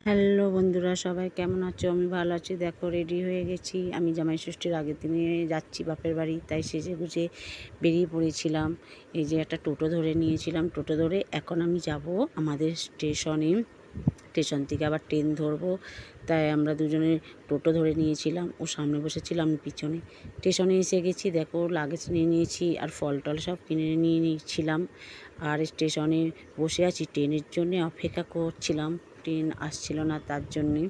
Hello বন্ধুরা, সবাই কেমন আছো? আমি ভালো আছি। দেখো রেডি হয়ে গেছি। আমি জামাই ষষ্ঠীর আগের দিনে যাচ্ছি বাপের বাড়ি, তাই সেজে গুজে বেরিয়ে পড়েছিলাম। এই যে একটা টোটো ধরে নিয়েছিলাম। টোটো ধরে এখন আমি যাব আমাদের স্টেশনে। স্টেশন থেকে আবার ট্রেন ধরবো, তাই আমরা দুজনে টোটো ধরে নিয়েছিলাম। ও সামনে বসেছিলাম, আমি পিছনে। স্টেশনে এসে গেছি। দেখো লাগেজ নিয়ে নিয়েছি আর ফল টল সব কিনে নিয়ে নিয়েছিলাম। আর স্টেশনে বসে আছি, ট্রেনের জন্যে অপেক্ষা করছিলাম। ট্রেন আসছিল না, তার জন্যে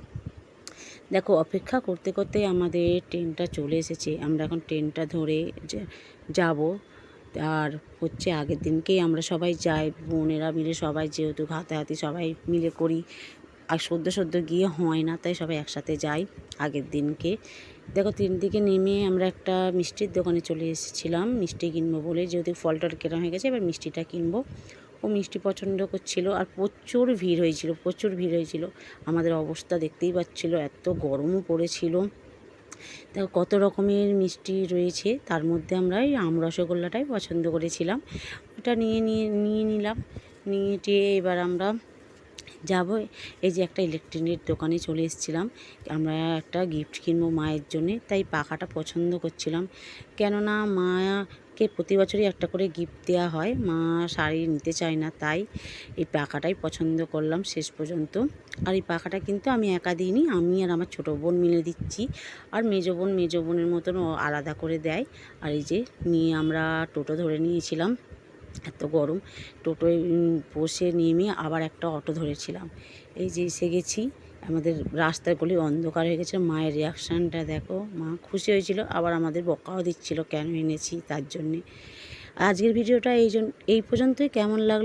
দেখো অপেক্ষা করতে করতে আমাদের ট্রেনটা চলে এসেছে। আমরা এখন ট্রেনটা ধরে যাব। আর হচ্ছে আগের দিনকেই আমরা সবাই যাই, বোনেরা মিলে সবাই, যেহেতু হাতাহাতি সবাই মিলে করি। আর সদ্য গিয়ে হয় না, তাই সবাই একসাথে যাই আগের দিনকে। দেখো ট্রেন থেকে নেমে আমরা একটা মিষ্টির দোকানে চলে এসেছিলাম মিষ্টি কিনবো বলে, যেহেতু ফল টল কেনা হয়ে গেছে, এবার মিষ্টিটা কিনবো। ও মিষ্টি পছন্দ করছিল আর প্রচুর ভিড় হয়েছিল। আমাদের অবস্থা দেখতেই পাচ্ছিলো, এত গরমও পড়েছিল। দেখো কত রকমের মিষ্টি রয়েছে, তার মধ্যে আমরা এই আম রসগোল্লাটাই পছন্দ করেছিলাম। ওটা নিয়ে নিলাম। নিয়ে টিয়ে এবার আমরা যাব। এই যে একটা ইলেকট্রনিক দোকানে চলে এসেছিলাম। আমরা একটা গিফট কিনবো মায়ের জন্যে, তাই পাখাটা পছন্দ করছিলাম। কেননা মাকে প্রতি বছরই একটা করে গিফট দেওয়া হয়, মা শাড়ি নিতে চায় না, তাই এই পাখাটাই পছন্দ করলাম শেষ পর্যন্ত। আর এই পাখাটা কিন্তু আমি একা দিইনি, আমি আর আমার ছোটো বোন মিলে দিচ্ছি। আর মেজো বোনের মতন ও আলাদা করে দেয়। আর এই যে নিয়ে আমরা টোটো ধরে নিয়েছিলাম। এত গরম, টোটোয় বসে নেমে আবার একটা অটো ধরেছিলাম। এই যে এসে গেছি। আমাদের রাস্তার গলি অন্ধকার হয়ে গেছে। মায়ের রিয়াকশানটা দেখো, মা খুশি হয়েছিল, আবার আমাদের বকাও দিচ্ছিল কেন এনেছি তার জন্যে। আজকের ভিডিওটা এই পর্যন্তই। কেমন লাগলো